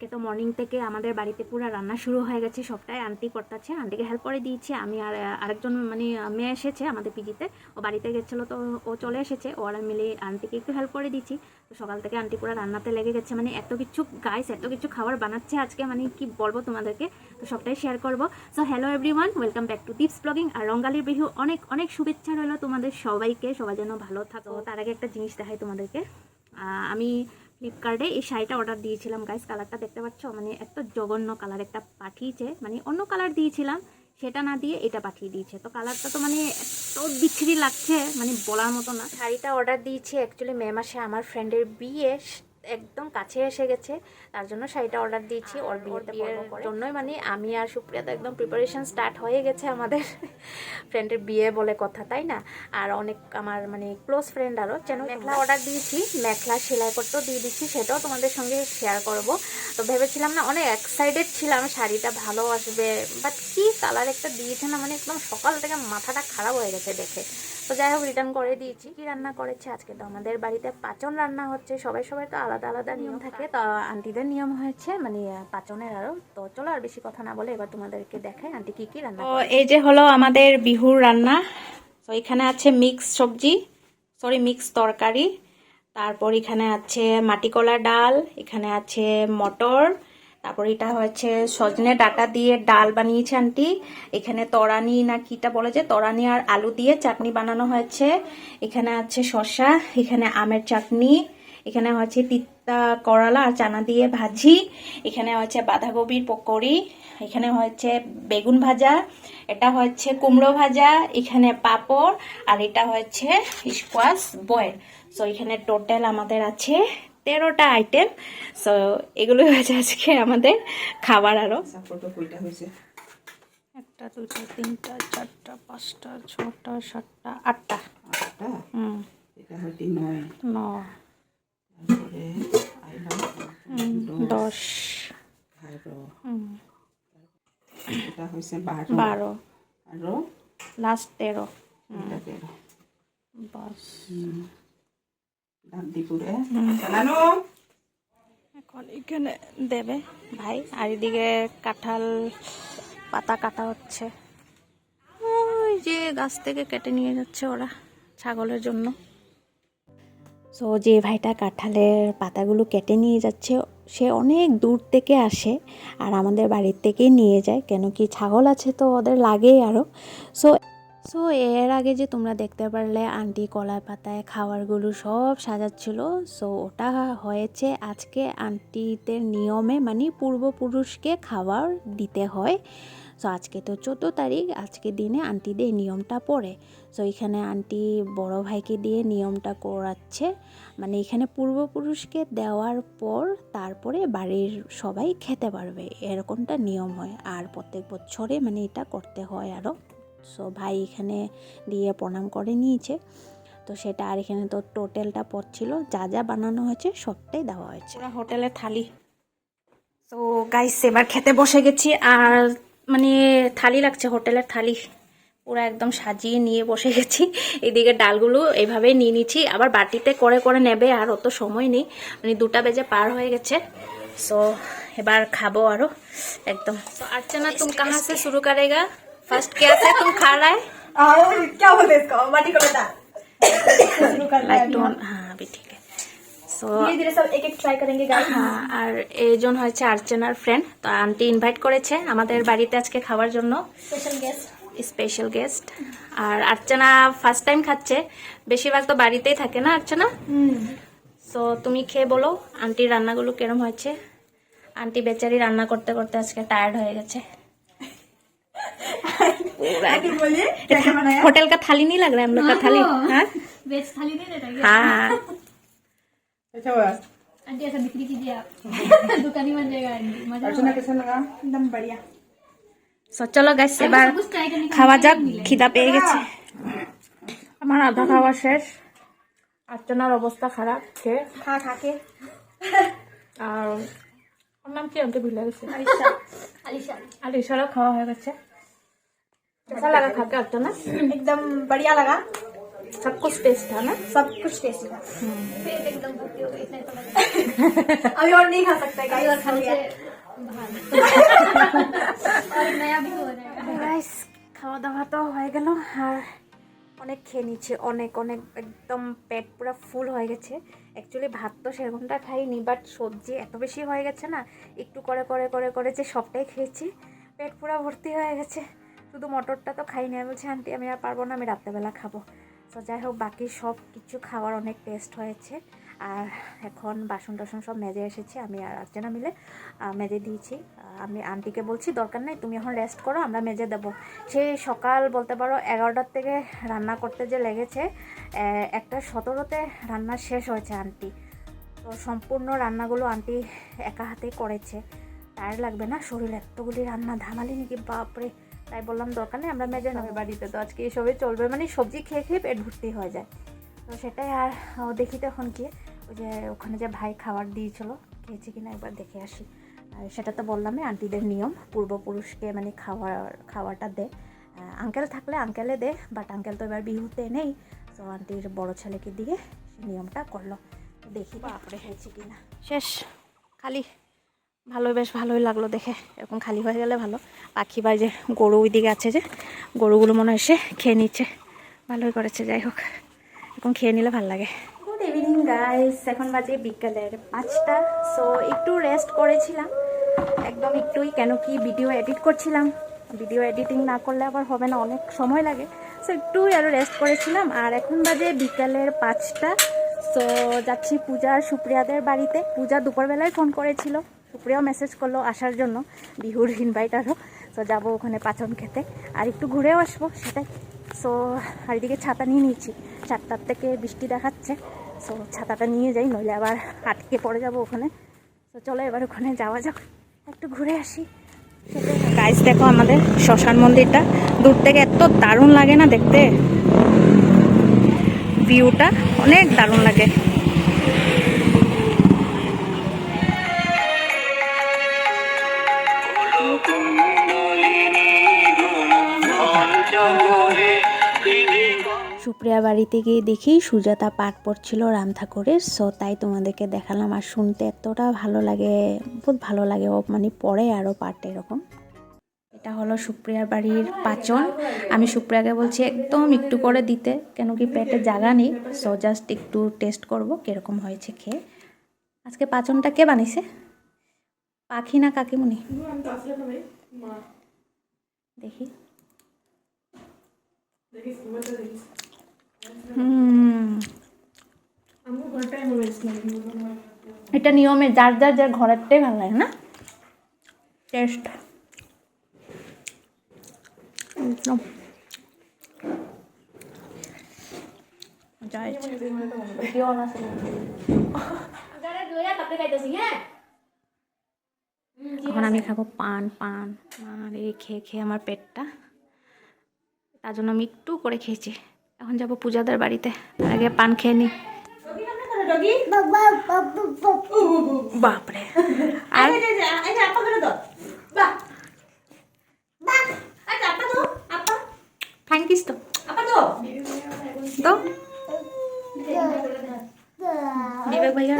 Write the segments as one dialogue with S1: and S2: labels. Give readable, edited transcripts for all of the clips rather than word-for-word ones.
S1: আজকে তো মর্নিং থেকে আমাদের বাড়িতে পুরো রান্না শুরু হয়ে গেছে, সবটাই আন্টি করতেছে। আন্টিকে হেল্প করে দিয়েছি আমি, আর আরেকজন মানে মেয়ে এসেছে আমাদের পিজিতে, ও বাড়িতে গেছিলো তো ও চলে এসেছে, ওরা মিলে আন্টিকে একটু হেল্প করে দিচ্ছি। তো সকাল থেকে আন্টি পুরো রান্নাতে লেগে গেছে, মানে এত কিছু গাইস, এত কিছু খাবার বানাচ্ছে আজকে, মানে কি বলবো তোমাদেরকে, তো সবটাই শেয়ার করবো। So hello everyone, welcome back to Deep's blogging. আর রঙ্গালির বিহু অনেক অনেক শুভেচ্ছা রইলো তোমাদের সবাইকে, সবাই যেন ভালো থাকো। তার আগে একটা জিনিস দেখাই তোমাদেরকে, আমি ফ্লিপকার্টে এই শাড়িটা অর্ডার দিয়েছিলাম গাইস। কালারটা দেখতে পাচ্ছ, মানে এত জঘন্য কালার একটা পাঠিয়েছে, মানে অন্য কালার দিয়েছিলাম সেটা না দিয়ে এটা পাঠিয়ে দিয়েছে। তো কালারটা তো মানে এত বিচ্ছিরি লাগছে, মানে বলার মতো না। শাড়িটা অর্ডার দিয়েছি অ্যাকচুয়ালি মে মাসে আমার ফ্রেন্ডের বিয়ে একদম কাছে এসে গেছে, তার জন্য শাড়িটা অর্ডার দিয়েছি। ওর বিয়ের জন্যই মানে আমি আর সুপ্রিয়া তো একদম প্রিপারেশন স্টার্ট হয়ে গেছে আমাদের ফ্রেন্ডের বিয়ে বলে কথা, তাই না? আর অনেক আমার মানে ক্লোজ ফ্রেন্ড আরও যেন মেখলা অর্ডার দিয়েছি, মেখলা সেলাই করতেও দিয়ে দিচ্ছি, সেটাও তোমাদের সঙ্গে শেয়ার করব। তো ভেবেছিলাম না, অনেক এক্সাইটেড ছিলাম শাড়িটা ভালো আসবে, বাট কি কালার একটা দিয়েছে না, মানে একদম সকাল থেকে মাথাটা খারাপ হয়ে গেছে দেখে। তো যাই হোক রিটার্ন করে দিয়েছি। কি রান্না করেছে আজকে? তো আমাদের বাড়িতে পাচন রান্না হচ্ছে, সবাই সবাই তো আলাদা আলাদা নিয়ম থাকে, তো আন্টিদের নিয়ম হয়েছে মানে পাচনের আরও। তো চলো আর বেশি কথা না বলে এবার তোমাদেরকে দেখাই আন্টি কি কি রান্না। তো এই যে হলো আমাদের বিহুর রান্না। তো এখানে আছে মিক্স সবজি, সরি মিক্স তরকারি, তারপর এখানে আছে মাটিকলা ডাল, এখানে আছে মটর, তারপর এটা হচ্ছে সজনে ডাটা দিয়ে ডাল বানিয়েছে আন্টি। এখানে তরানি না কিটা বলে, যে তরানি আর আলু দিয়ে চাটনি বানানো হয়েছে। এখানে আছে শসা, এখানে আমের চাটনি, এখানে হচ্ছে তিতা করলা আর চানা দিয়ে ভাজি, এখানে হচ্ছে বাঁধাকপির পকোড়ি, এখানে হচ্ছে বেগুন ভাজা, এটা হচ্ছে কুমড়ো ভাজা, এখানে পাঁপড়, আর এটা হচ্ছে স্কোয়াশ বয়েল। সো এখানে টোটাল আমাদের আছে 13টা আইটেম। সো এগুলো হয়েছে আজকে আমাদের খাবার। আরো একটা দুইটা তিনটা চারটা পাঁচটা ছটা সাতটা আটটা,
S2: এটা হচ্ছে 9,
S1: 9,
S2: তারপরে আইলাম
S1: 10,
S2: 11, এটা হচ্ছে
S1: 12,
S2: আরো
S1: লাস্ট 13।
S2: এটা 13
S1: বাস
S2: দাম দিপুরে চালানো।
S1: এখন এখানে দেবে ভাই, আর এদিকে কাঁঠাল পাতা কাটা হচ্ছে, ওই যে গাছ থেকে কেটে নিয়ে যাচ্ছে ওরা ছাগলের জন্য। সো যে ভাইটা কাঁঠালের পাতাগুলো কেটে নিয়ে যাচ্ছে, সে অনেক দূর থেকে আসে আর আমাদের বাড়ির থেকেই নিয়ে যায়, কেন কি ছাগল আছে তো ওদের লাগেই আরও। সো সো এর আগে যে তোমরা দেখতে পারলে আন্টি কলা পাতায় খাবারগুলো সব সাজাচ্ছিল, সো ওটা হয়েছে আজকে আন্টিদের নিয়মে, মানে পূর্বপুরুষকে খাবার দিতে হয়। সো আজকে তো 14 তারিখ, আজকে দিনে আন্টিদের নিয়মটা পড়ে। সো এখানে আন্টি বড় ভাইকে দিয়ে নিয়মটা করাচ্ছে, মানে এখানে পূর্বপুরুষকে দেওয়ার পর তারপরে বাড়ির সবাই খেতে পারবে, এরকমটা নিয়ম হয়। আর প্রত্যেক বছরে মানে এটা করতে হয় আরও। সো ভাই এখানে দিয়ে প্রণাম করে নিয়েছে, তো সেটা। আর এখানে তো টোটালটা পড়ছিল, যা যা বানানো হয়েছে সবটাই দেওয়া হয়েছে। পুরো হোটেলের থালি। তো গাইস এবার খেতে বসে গেছি, আর মানে থালি লাগছে, হোটেলের থালি পুরো একদম সাজিয়ে নিয়ে বসে গেছি। এইদিকে ডালগুলো এইভাবেই নিয়ে নিচ্ছি, আবার বাটিতে করে করে নেবে, আর অত সময় নেই, মানে 2টা বেজে পার হয়ে গেছে। সো এবার খাবো আরো একদম। তো अर्चना तुम कहाँ से शुरू करेगा? फर्स्ट क्या से तुम खा रहा है?
S3: क्या बोलते इसको माटी को दाल शुरू कर
S1: लाइक डोंट, हाँ अभी ठीक है। सो
S3: धीरे धीरे सब एक एक ट्राई करेंगे गाइस।
S1: হ্যাঁ, আর এইজন হচ্ছে আর্চনার ফ্রেন্ড, তো আন্টি ইনভাইট করেছে আমাদের বাড়িতে আজকে খাওয়ার জন্য,
S3: स्पेशल गेस्ट।
S1: Special guest. আর আর্চনা ফার্স্ট টাইম খাচ্ছে, বেশিরভাগ তো বাড়িতেই থাকে না আর্চনা। সো তুমি খেয়ে বলো আন্টির রান্নাগুলো কিরম হয়েছে। আন্টি বেচারি রান্না করতে করতে আজকে টায়ার্ড হয়ে গেছে।
S3: बोलिए कैसे बनाया?
S1: होटल का थाली नहीं लग रहा है हम लोग का थाली? हाँ
S3: वेज थाली नहीं देता क्या?
S1: हाँ
S2: अच्छा हुआ।
S3: आंटी ऐसा बिक्री कीजिए आप दुकान ही बन जाएगा आंटी। मजा
S2: अर्चना कैसा लगा?
S3: एकदम बढ़िया।
S1: সো চলো গাইস এবার
S3: सब कुछ ट्राई करने का
S1: খাওয়া
S3: मौका
S1: যাক,
S3: नहीं मिलेगा।
S1: খিদা পেয়ে গেছে। আমার আধা খাওয়া শেষ, আর্চনার অবস্থা খারাপ খেয়ে।
S3: खा खा के
S1: আর ওর নাম কি আনতে ভুলে গেছে,
S3: अलिशा अलिशा
S1: আর ইশারা খাওয়া হয়ে গেছে। कैसा लगा खा के अर्चना?
S3: एकदम बढ़िया लगा।
S1: सब कुछ टेस्ट था ना।
S3: सब कुछ टेस्टी था।
S1: पेट एकदम भर्ती हो गई, इतना तो लगा।
S3: अभी और नहीं खा सकते गाइस, और खा लिया।
S1: और नया भी हो जाएगा। गाइस খাওয়া দাওয়া তো হয়ে গেল আর অনেক খেয়ে নিচ্ছি, অনেক অনেক একদম পেট পুরো ফুল হয়ে গেছে। অ্যাকচুয়ালি ভাত তো সেরকমটা খাইনি, বাট সবজি এত বেশি হয়ে গেছে না, একটু করে করে করে করে যে সবটাই খেয়েছি, পেট পুরো ভর্তি হয়ে গেছে। শুধু মটরটা তো খাইনি। আমি বলছি আন্টি আমি আর পারবো না, আমি রাত্রেবেলা খাবো। তো যাই হোক বাকি সব কিছু খাওয়ার অনেক টেস্ট হয়েছে। আর এখন বাসন টাসন সব মেজে এসেছি, আমি আর আর্চনা মিলে মেজে দিয়েছি। আমি আন্টিকে বলছি দরকার নেই, তুমি এখন রেস্ট করো, আমরা মেজে দেবো। সেই সকাল বলতে পারো 11টার থেকে রান্না করতে যে লেগেছে, 1:17-তে রান্না শেষ হয়েছে আন্টি। তো সম্পূর্ণ রান্নাগুলো আন্টি একা হাতেই করেছে। টায়ার লাগবে না, শরীর এতগুলি রান্না ধামালি নাকি বাপরে। তাই বললাম দরকার নেই, আমরা মেজে নেবো। বাড়িতে তো আজকে এসবই চলবে, মানে সবজি খেয়ে খেয়ে পেট ভর্তি হয়ে যায়। তো সেটাই। আর দেখি তো এখন কি ওই যে ওখানে যে ভাই খাবার দিয়েছিল, খেয়েছি কিনা একবার দেখে আসি। আর সেটা তো বললামই আন্টিদের নিয়ম, পূর্বপুরুষকে মানে খাওয়াটা দে। আঙ্কেল থাকলে আঙ্কেলে দে, বাট আঙ্কেল তো এবার বিহুতে নেই। তো আন্টির বড় ছেলেকে দিয়ে সে নিয়মটা করলো। দেখি বাপরে হয়েছে কিনা। শেষ খালি। ভালোই, বেশ ভালোই লাগলো দেখে, এরকম খালি হয়ে গেলে ভালো। পাখি বা যে গরু ওইদিকে আছে, যে গরুগুলো মনে হয় এসে খেয়ে নিচ্ছে, ভালোই করেছে। যাই হোক এখন খেয়ে নিলে ভালো লাগে। গুড ইভিনিং গাইস, এখন বাজে বিকালের 5টা। সো একটু রেস্ট করেছিলাম, একদম একটুই, কেন কি ভিডিও এডিট করছিলাম। ভিডিও এডিটিং না করলে আবার হবে না, অনেক সময় লাগে। সো একটু আরও রেস্ট করেছিলাম। আর এখন বাজে বিকালের 5টা। সো যাচ্ছি পূজা আর সুপ্রিয়াদের বাড়িতে। পূজা দুপুরবেলায় ফোন করেছিল, সুপ্রিয়াও মেসেজ করলো আসার জন্য, বিহুর ইনভাইট আরও। সো যাবো ওখানে পাচন খেতে আর একটু ঘুরেও আসবো, সেটাই। সো আর এদিকে ছাতা নিয়ে নিয়েছি, 4টার থেকে বৃষ্টি দেখাচ্ছে। সো ছাতাটা নিয়ে যাই, নইলে আবার আটকে পড়ে যাবো ওখানে। তো চলো এবার ওখানে যাওয়া যাক, একটু ঘুরে আসি। গাইস দেখো আমাদের শ্মশান মন্দিরটা দূর থেকে এত দারুণ লাগে না দেখতে, ভিউটা অনেক দারুণ লাগে। সুপ্রিয়া বাড়িতে গিয়ে দেখি সুজাতা পাঠ পড়ছিল রাম ঠাকুরের। সো তাই তোমাদেরকে দেখালাম। আর শুনতে এতটা ভালো লাগে, বহুত ভালো লাগে ও, মানে পড়ে আরও পাঠ এরকম। এটা হলো সুপ্রিয়ার বাড়ির পাচন। আমি সুপ্রিয়াকে বলছি একদম একটু করে দিতে, কেন কি পেটে জায়গা নেই। সো জাস্ট একটু টেস্ট করব কীরকম হয়েছে খেয়ে। আজকে পাচনটা কে বানিয়েছে, পাখি না কাকিমুনি? দেখি। এটা নিয়মে যার যার যার ঘরেরটাই ভালো লাগে না টেস্ট। এখন আমি খাবো পান। আর এই খেয়ে খেয়ে আমার পেটটা, তার জন্য আমি একটু করে খেয়েছি। এখন যাবো পূজাদের বাড়িতে, তার আগে পান খেয়ে নিই। বাপরে। আর থ্যাংকিস তো তো বিবেক ভাইয়া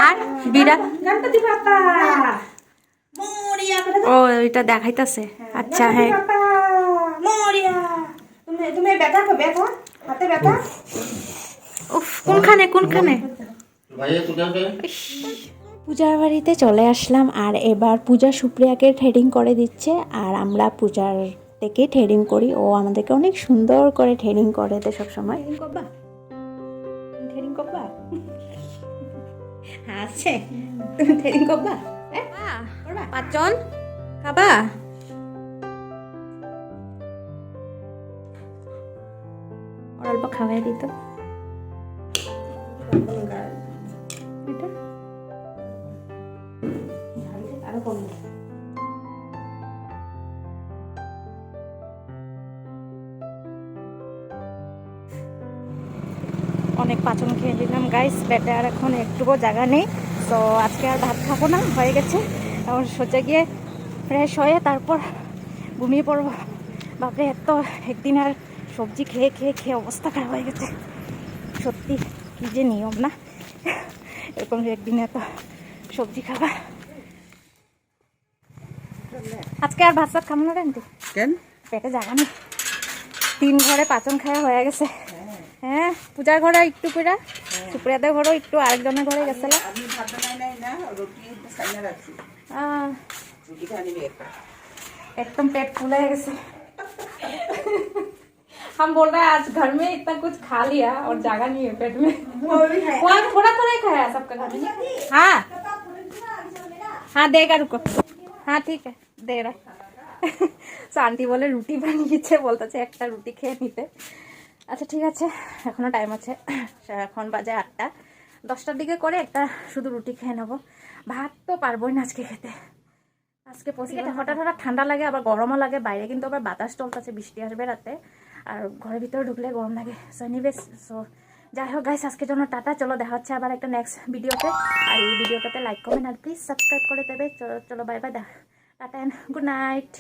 S1: আর বিরা। ও এটা দেখাইতেছে। আচ্ছা হ্যাঁ, উফ কোনখানে পূজার বাড়িতে চলে আসলাম। আর এবার পূজা সুপ্রিয়াকে থ্রেডিং করে দিচ্ছে, আর আমরা পূজার থেকে থ্রেডিং করি। ও আমাদেরকে অনেক সুন্দর করে থ্রেডিং করে দেয় সবসময়। থ্রেডিং করবা আছে, তুমি থ্রেডিং করবা? পাঁচজন খাবা? অল্প খাওয়াই দিত। অনেক পাচন খেয়ে দিলাম গাইস, পেটে আর এখন একটুকু জায়গা নেই। তো আজকে আর ভাত খাবো না, হয়ে গেছে। এখন সোজা গিয়ে ফ্রেশ হয়ে তারপর ঘুমিয়ে পড়বো। বাপরে এত একদিন আর সবজি খেয়ে খেয়ে খেয়ে অবস্থা খারাপ হয়ে গেছে সত্যি কী যে নিয়ম না এরকম একদিনে তো সবজি খাবার আজকে আর ভাত সাত খাবো না আন্টি
S2: কেন
S1: পেটে জায়গা নেই 3 ঘরে পাচন খাওয়া হয়ে গেছে হ্যাঁ পূজার ঘরে একটু পুরা সুপ্রিয়াদের ঘরেও একটু আরেকজনের ঘরে গেছিল
S2: আমি ভাত বানাই নাই না রুটি সাইনা রাখছি রুটি খাই নিবি একটা
S1: एकदम पेट फूला है कैसे हम बोल रहे हैं आज घर में इतना कुछ खा लिया और जगह नहीं है पेट में वहाँ थोड़ा थोड़ा ही खाया सबका घर में हाँ हाँ देगा रुको हाँ ठीक है दे रहा শান্তি বলে রুটি বানিয়েছে বলতেছে একটা রুটি খেয়ে নিতে আচ্ছা ঠিক আছে এখনো টাইম আছে এখন বাজে 8টা 10টার দিকে করে একটা শুধু রুটি খেয়ে নেবো ভাত তো পারবোই না আজকে খেতে আজকে পসিবল হঠাৎ হঠাৎ ঠান্ডা লাগে আবার গরমও লাগে বাইরে কিন্তু আবার বাতাস চলতেছে বৃষ্টি আসবে রাতে আর ঘরের ভিতরে ঢুকলে গরম লাগে সো এনিওয়েজ সো যাই হোক গাইস আজকের জন্য টাটা চলো দেখা হচ্ছে আবার একটা নেক্সট ভিডিওতে আর এই ভিডিওটাতে লাইক কমেন্ট আর প্লিজ সাবস্ক্রাইব করে দেবে চলো bye bye tata and good night